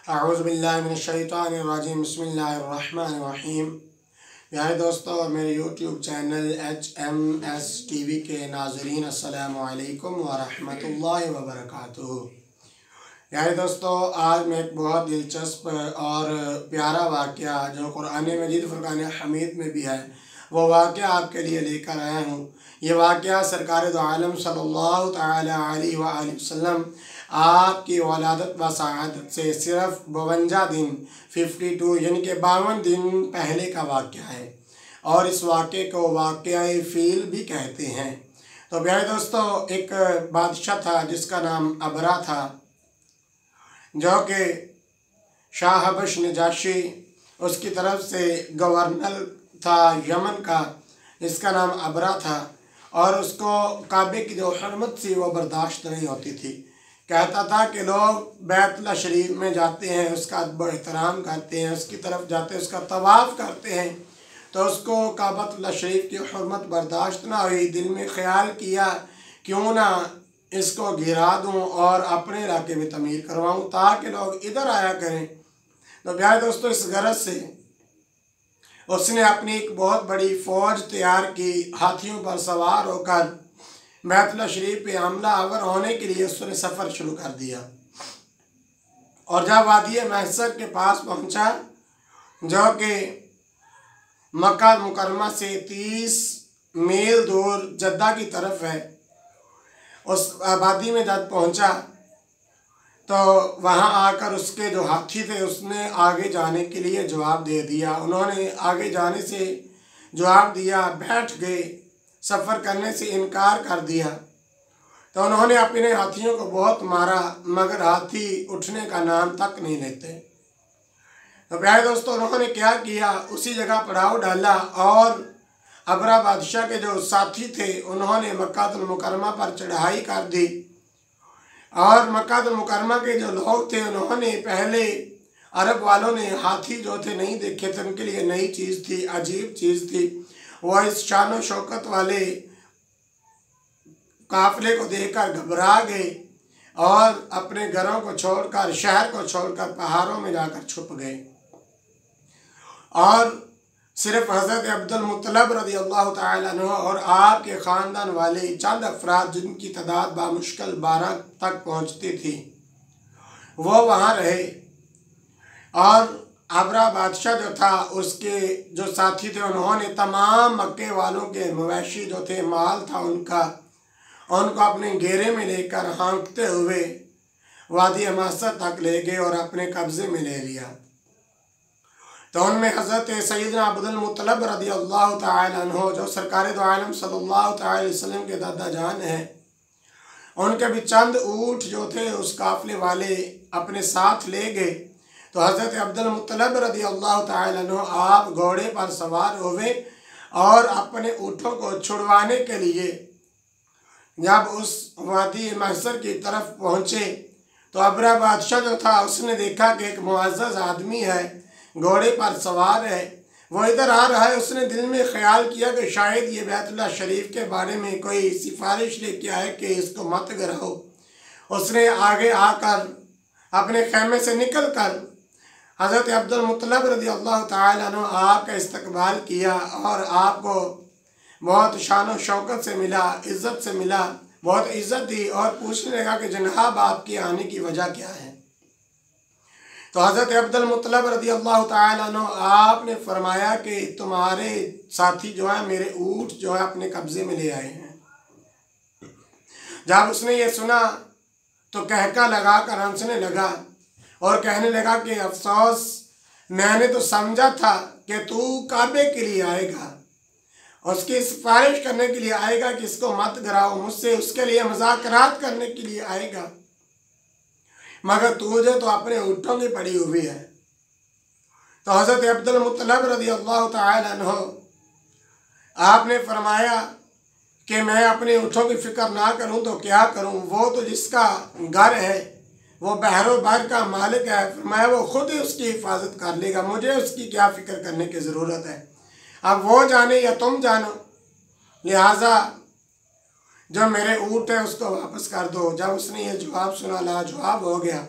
अऊज़ुबिल्लाहिमिनश्शैतानिर्रजीम बिस्मिल्लाहिर्रहमानिर्रहीम। प्यारे दोस्तों और मेरे यूट्यूब चैनल HMS TV के नाज़रीन अस्सलामु अलैकुम व रहमतुल्लाहि व बरकातुहू। प्यारे दोस्तों, आज मैं एक बहुत दिलचस्प और प्यारा वाक़या जो कुरान मजीद फुरक़ान हमीद में भी है वो वाक़या आपके लिए लेकर आया हूँ। ये वाक़या सरकार दो आलम सल्लल्लाहु तआला अलैहि वसल्लम आपकी वलादत व सआदत से सिर्फ़ 52 दिन 52 यानी कि 52 दिन पहले का वाक़या है और इस वाक़े को वाक़या फ़ील भी कहते हैं। तो प्यारे दोस्तों, एक बादशाह था जिसका नाम अबरा था, जो कि शाह हबश नजाशी उसकी तरफ से गवर्नर था यमन का, जिसका नाम अबरा था। और उसको काबे की जो हरमत थी वो बर्दाश्त नहीं होती थी। कहता था कि लोग बैतुल्लाह शरीफ में जाते हैं, उसका अदब एहतराम करते हैं, उसकी तरफ जाते हैं, उसका तवाफ़ करते हैं, तो उसको काबतुल्लाह शरीफ की हरमत बर्दाश्त ना हुई। दिल में ख्याल किया क्यों ना इसको गिरा दूँ और अपने इलाके में तमीर करवाऊँ ताकि लोग इधर आया करें। तो प्यारे दोस्तों, इस गरज से उसने अपनी एक बहुत बड़ी फ़ौज तैयार की। हाथियों पर सवार होकर बैतुल्लाह शरीफ पे हमला आवर होने के लिए उसने सफ़र शुरू कर दिया। और जब वादी महसर के पास पहुंचा, जो कि मक्का मुकरमा से 30 मील दूर जद्दा की तरफ है, उस आबादी में जब पहुंचा तो वहां आकर उसके जो हाथी थे उसने आगे जाने के लिए जवाब दे दिया। उन्होंने आगे जाने से जवाब दिया, बैठ गए, सफ़र करने से इनकार कर दिया। तो उन्होंने अपने हाथियों को बहुत मारा मगर हाथी उठने का नाम तक नहीं लेते। तो प्यारे दोस्तों, उन्होंने क्या किया, उसी जगह पड़ाव डाला और अबरा बादशाह के जो साथी थे उन्होंने मक्कातुल मुकरमा पर चढ़ाई कर दी। और मक्कातुल मुकरमा के जो लोग थे उन्होंने पहले अरब वालों ने हाथी जो थे नहीं देखे थे, उनके लिए नई चीज़ थी, अजीब चीज़ थी। वह इस शान व शौकत वाले काफ़िले को देखकर घबरा गए और अपने घरों को छोड़कर, शहर को छोड़कर पहाड़ों में जाकर छुप गए। और सिर्फ हज़रत अब्दुल मुत्तलब रज़ी अल्लाह तआला अन्हु और आपके ख़ानदान वाले चंद अफराद जिनकी तादाद बामुश्किल 12 तक पहुँचती थी, वो वहाँ रहे। और अबरा बादशाह जो था, उसके जो साथी थे, उन्होंने तमाम मक्के वालों के मवेशी जो थे, माल था उनको अपने घेरे में लेकर हाँकते हुए वादी महसर तक ले गए और अपने कब्ज़े में ले लिया। तो उनमें हज़रत सैयदना अब्दुल मुत्तलब रज़ी अल्लाह तआला अन्हु, जो सरकार दो आलम सल्लल्लाहु तआला अलैहि वसल्लम के दादा जान हैं, उनके भी चंद ऊँट जो थे उस काफ़िले वाले अपने साथ ले गए। तो हज़रत अब्दुल मुत्तलब रज़ी अल्लाह तआला अन्हु आप घोड़े पर सवार हुए और अपने ऊँटों को छुड़वाने के लिए जब उस वादी महसर की तरफ पहुँचे तो अबरा बादशाह जो था उसने देखा कि एक मुअज़्ज़ज़ आदमी है, घोड़े पर सवार है, वो इधर आ रहा है। उसने दिल में ख्याल किया कि शायद ये बैतुल्लाह शरीफ के बारे में कोई सिफारिश लेके आए कि इसको मत गिराओ। उसने आगे आकर अपने खैमे से निकल कर हज़रत अब्दुल मुत्तलब रज़ी अल्लाह तआला अन्हु आपका इस्तकबाल किया और आपको बहुत शान व शौकत से मिला, इज़्ज़त से मिला, बहुत इज़्ज़त दी और पूछने लगा कि जनाब आपके आने की वजह क्या है। तो हज़रत अब्दुल मुत्तलब रज़ी अल्लाह तआला अन्हु आपने फरमाया कि तुम्हारे साथी जो है मेरे ऊँट जो है अपने कब्ज़े में ले आए हैं। जब उसने ये सुना तो कहका लगा कर हंसने लगा और कहने लगा कि अफसोस, मैंने तो समझा था कि तू काबे के लिए आएगा, उसकी सिफारिश करने के लिए आएगा कि इसको मत गिराओ, मुझसे उसके लिए मुज़ाकरात करने के लिए आएगा, मगर तुझे तो अपने ऊँटों की पड़ी हुई है। तो हज़रत अब्दुल मुत्तलब रज़ी अल्लाह तआला अन्हु आपने फरमाया कि मैं अपने ऊँटों की फ़िक्र ना करूँ तो क्या करूँ, वो तो जिसका घर है वो बहरो बहर का मालिक है, फरमाया वो खुद ही उसकी हिफाजत कर लेगा, मुझे उसकी क्या फ़िक्र करने की ज़रूरत है। अब वो जाने या तुम जानो, लिहाजा जो मेरे ऊँट है उसको वापस कर दो। जब उसने ये जवाब सुना लाजवाब हो गया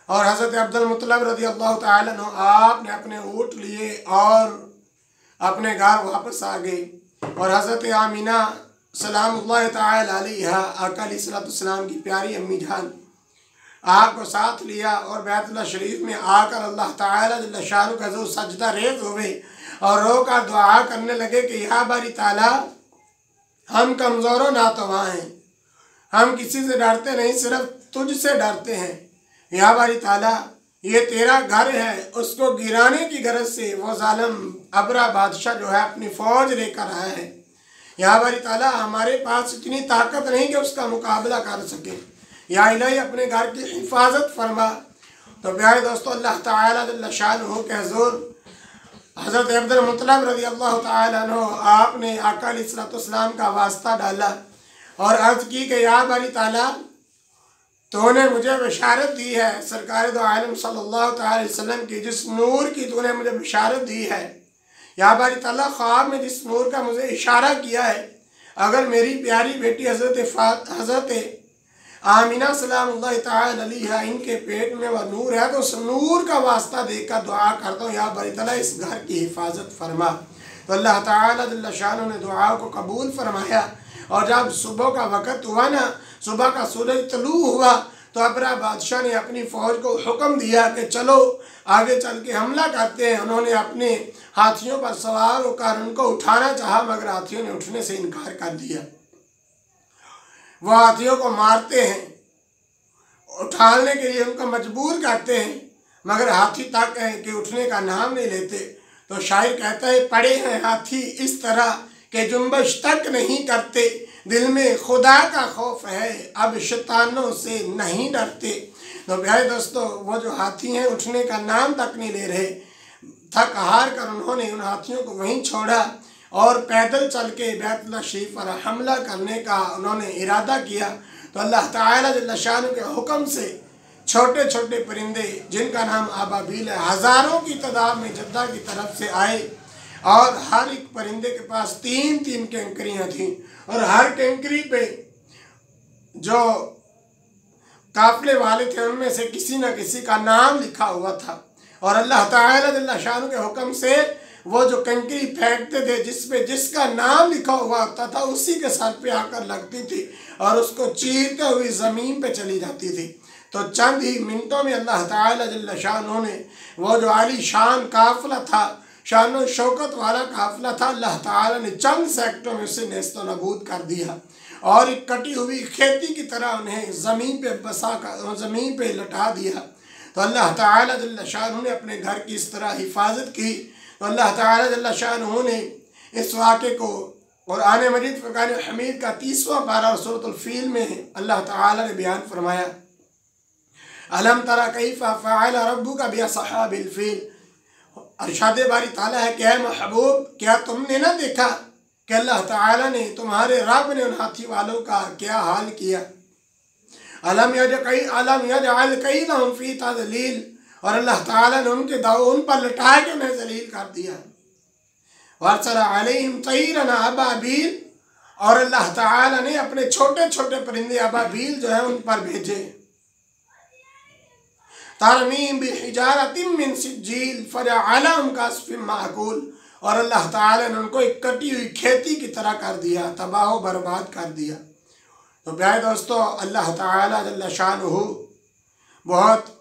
और हज़रत अब्दुल मुत्तलिब रज़ियल्लाहु ताला अन्हु आपने अपने ऊँट लिए और अपने घर वापस आ गए। और हज़रत आमीना सलामुल्लाह ताला अलैहा आका अलैहिस्सलाम की प्यारी अम्मी जान आपको साथ लिया और बैतुल्लाह शरीफ में आकर अल्लाह ताला जल्ल शानु का जो सजदा रेज़ हुए और रोकर दुआ करने लगे कि या बारी ताला, हम कमज़ोर नातवा हैं, हम किसी से डरते नहीं, सिर्फ तुझसे डरते हैं। या बारी ताला, ये तेरा घर है, उसको गिराने की गरज से वो जालिम अबरा बादशाह जो है अपनी फ़ौज लेकर आया है। या बारी ताला, हमारे पास इतनी ताकत नहीं कि उसका मुकाबला कर सके। या इलाही, अपने घर की हिफाजत फरमा। तो प्यारे दोस्तों, अल्लाह ताला जल्ल शानुहू के हुज़ूर हज़रत अब्दुल मुत्तलिब रज़ियल्लाहु ताला अन्हु आपने आका अलैहिस्सलाम का वास्ता डाला और अर्ज़ की कि या बारी ताला, तूने मुझे बशारत दी है सरकार दो आलम सल्लल्लाहु अलैहि वसल्लम की, जिस नूर की तूने मुझे बशारत दी है। या बारी ताला, ख्वाब में जिस नूर का मुझे इशारा किया है, अगर मेरी प्यारी बेटी हज़रत आमीना सलामुल्लाह ताला अलैहा इनके पेट में वह नूर है, तो उस नूर का वास्ता देकर दुआ करता हूँ, या बारी ताला इस घर की हिफाजत फरमा। तो अल्लाह ताला जल्ल शानु ने दुआ को कबूल फरमाया। और जब सुबह का वक़्त हुआ ना, सुबह का सूरज तलू हुआ, तो अबरा बादशाह ने अपनी फ़ौज को हुक्म दिया कि चलो आगे चल के हमला करते हैं। उन्होंने अपने हाथियों पर सवार होकर उनको उठाना चाहा, मगर हाथियों ने उठने से इनकार कर दिया। वह हाथियों को मारते हैं, उठाने के लिए उनको मजबूर करते हैं, मगर हाथी तक है कि उठने का नाम नहीं लेते। तो शायर कहता है, पड़े हैं हाथी इस तरह के जुम्बश तक नहीं करते, दिल में खुदा का खौफ है, अब शैतानों से नहीं डरते। तो प्यारे दोस्तों, वो जो हाथी हैं उठने का नाम तक नहीं ले रहे। थक हार कर उन्होंने उन हाथियों को वहीं छोड़ा और पैदल चल के बैतुल्लाह शरीफ पर हमला करने का उन्होंने इरादा किया। तो अल्लाह ताला जल्ल शानु के हुक्म से छोटे छोटे परिंदे, जिनका नाम अबाबील है, हज़ारों की तादाद में जद्दा की तरफ से आए और हर एक परिंदे के पास 3-3 कैंकरियाँ थीं और हर कैंकरी पे जो काफिले वाले थे उनमें से किसी न किसी का नाम लिखा हुआ था। और अल्लाह ताला जल्ल शानु के हुक्म से वो जो कंकरी फेंकते थे, जिसपे जिसका नाम लिखा हुआ होता था, उसी के सर पे आकर लगती थी और उसको चीरते हुए ज़मीन पे चली जाती थी। तो चंद ही मिनटों में अल्लाह ताला जल्ल शानु ने वो जो आली शान काफ़िला था, शान व शौकत वाला काफ़िला था, अल्लाह ताला ने चंद सेकंडों में उसे नेस्तो नबूद कर दिया और एक कटी हुई खेती की तरह उन्हें ज़मीन पे बसा कर ज़मीन पे लटा दिया। तो अल्लाह ताला जल्ल शानु ने अपने घर की इस तरह हिफाजत की। तो अल्लाह ताला जल्ल शानु ने इस वाक़े को और आने मजीद फ़ुरक़ान हमीद का 30वां पारा और सूरतुल फ़ील में अल्लाह ताला ने बयान फरमाया, अलम तरा कैफ़ा फ़अल रब्बुका बिअस्हाबिल फ़ील। अरशाद बारी ताला है कि है महबूब, क्या तुमने ना देखा कि अल्लाह ताला ने, तुम्हारे रब ने उन हाथी वालों का क्या हाल किया। अलम यजअल कैदहुम फ़ी तज़लील, और अल्लाह ताला ने उनके दाव उन पर लटा के उन्हें जलील कर दिया। वअरसला अलैहिम तैरन अबाबील, और अल्लाह ताला ने अपने छोटे छोटे परिंदे अबाबील जो है उन पर भेजे। तरमीम बिहिजारतिम मिन सिज्जील फजअलहुम कअस्फिन माअकूल, और अल्लाह ताला ने उनको एक कटी हुई खेती की तरह कर दिया, तबाह व बर्बाद कर दिया। तो प्यारे दोस्तों, अल्लाह ताला जल्ल शानुहु बहुत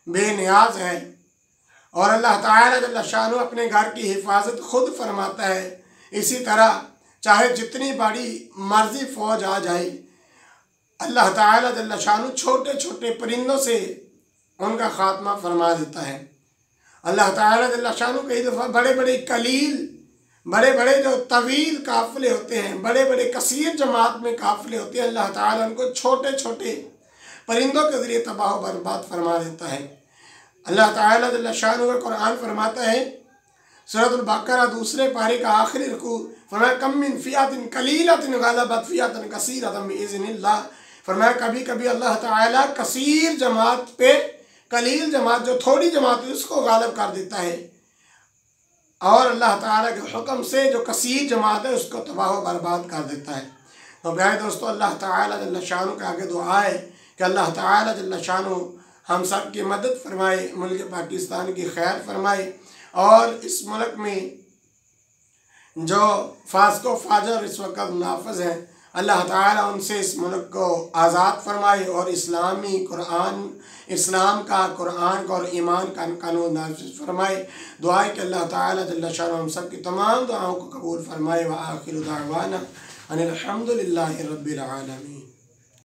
बेनियाज है और अल्लाह ताला जल्ल शानुहु अपने घर की हिफाजत खुद फरमाता है। इसी तरह चाहे जितनी बड़ी मर्जी फ़ौज आ जाए, अल्लाह ताला जल्ल शानुहु छोटे छोटे परिंदों से उनका ख़ात्मा फरमा देता है। अल्लाह ताला जल्ल शानुहु कई दफ़ा बड़े बड़े कलील, बड़े बड़े जो तवील काफ़िले होते हैं, बड़े बड़े कसीर जमात में काफ़िले होते हैं, अल्लाह ताला उनको छोटे छोटे परिंदों के ज़रिए तबाह व बर्बाद फरमा देता है। अल्लाह ताला जल्ल शानुहु का कुरान फरमाता है, सूरतुल बक़रा 2 पारे का आखिरी रुकू, फरमाया कम मिन फ़िअतिन क़लीलतिन ग़लबत फ़िअतन कसीरतन बिइज़्निल्लाह। फरमाया कभी कभी अल्लाह ताला कसीर जमात पे कलील जमात, जो थोड़ी जमात है, उसको गालिब कर देता है, और अल्लाह ताला के हुक्म से जो कसीर जमात है उसको तबाह व बर्बाद कर देता है। तो प्यारे दोस्तों, अल्लाह ताला जल्ल शानुहु के आगे दुआ है कि अल्लाह ताला जल्ल शानुहु हम सब की मदद फरमाए, मुल्क पाकिस्तान की खैर फरमाए और इस मुल्क में जो फास्को फाजर इस वक्त नाफज हैं, अल्लाह ताला उनसे इस मुल्क को आज़ाद फरमाए और इस्लामी कुरान, इस्लाम का, कुरान का और ईमान का कानून नाफिज फरमाए। दुआ है कि अल्लाह ताला जल्ल शान हम सब की तमाम दुआओं को कबूल फरमाए। व आखिर दावाना अनिल हम्दुलिल्लाहि रब्बिल आलमीन।